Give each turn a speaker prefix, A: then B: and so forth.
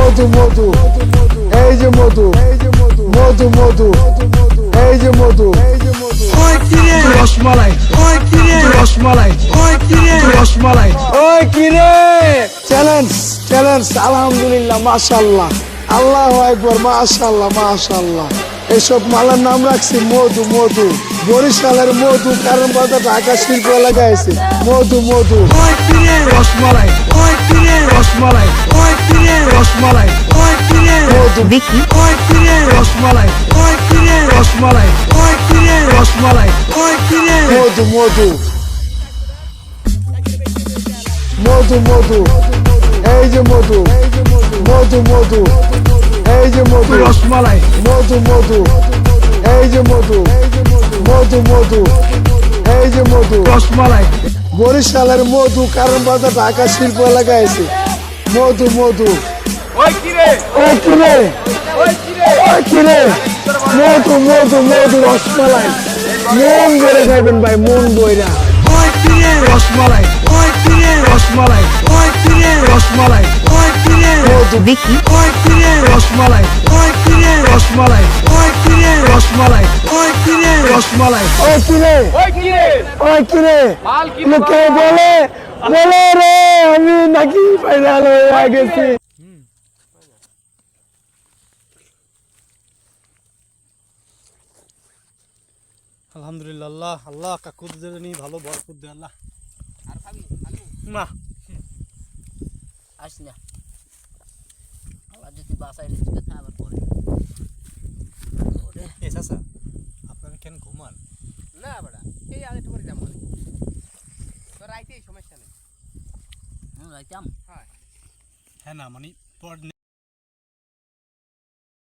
A: মধু মধু এই যে মধু মধু মধু এই যে মধু
B: ওই কিরে
A: রসমালাই
B: ওই কিরে
A: রসমালাই
B: ওই কিরে
A: রসমালাই ওই কিরে চ্যালেঞ্জ চ্যালেঞ্জ আলহামদুলিল্লাহ মাশাআল্লাহ আল্লাহু আকবার মাশাআল্লাহ মাশাআল্লাহ এসব মালার নাম রাখছি মধু মধু বরিশালের মধু কারণ বাজার ঢাকা শিল্প এলাকায় আছে মধু মধু
B: ওই কিরে
A: রসমালাই
B: ওই কিরে
A: রসমালাই
B: ওই কিরে
A: রসমালাই
B: ওই কিরে
A: মধু
C: বিকি
B: ওই কিরে
A: রসমালাই
B: ওই কিরে
A: রসমালাই
B: ওই কিরে
A: রসমালাই
B: ওই কিরে
A: মধু মধু মধু মধু এই যে মধু মধু মধু এই যে মধু রসমালাই মধু মধু এই যে মধু মধু মধু এই যে মধু রসমালাই বরিশালের মধু কারণ বাজার ঢাকা শিল্প এলাকায় আছে মধু মধু
D: ওই কিরে
A: ওই কিরে
D: ওই কিরে
A: ওই কিরে মধু মধু মধু রসমালাই মন ভরে খাইবেন ভাই মন বইরা
B: ওই কিরে
A: রসমালাই
B: ওই কিরে
A: রসমালাই
B: ওই কিরে
A: রসমালাই
B: ওই কিরে
A: মধু
C: বিকি
B: ওই কিরে
A: রসমালাই
B: ওই কিরে
A: রসমালাই
B: ওই কিরে
A: রসমালাই
B: ওই কিরে
A: রসমালাই ওই কিরে
D: ওই কিরে
A: ওই কিরে
D: মাল কি
A: লোকে বলে বলে রে আমি নাকি ফাইনাল হয়ে গেছি
E: আলহামদুলিল্লাহ আল্লাহ আল্লাহ কাকুদের নি ভালো ভরপুর দে আল্লাহ
D: আর খাবি
E: না
C: আসি না আবার যদি বাসায় রেখে কথা আবার পরে
E: এ চাচা আপনারা কেন ঘুমান
D: না বড়া এই আগে তোমার যাম তো রাইতে সমস্যা নেই
C: যাইতাম
D: হ্যাঁ
E: হ্যাঁ না মানে পর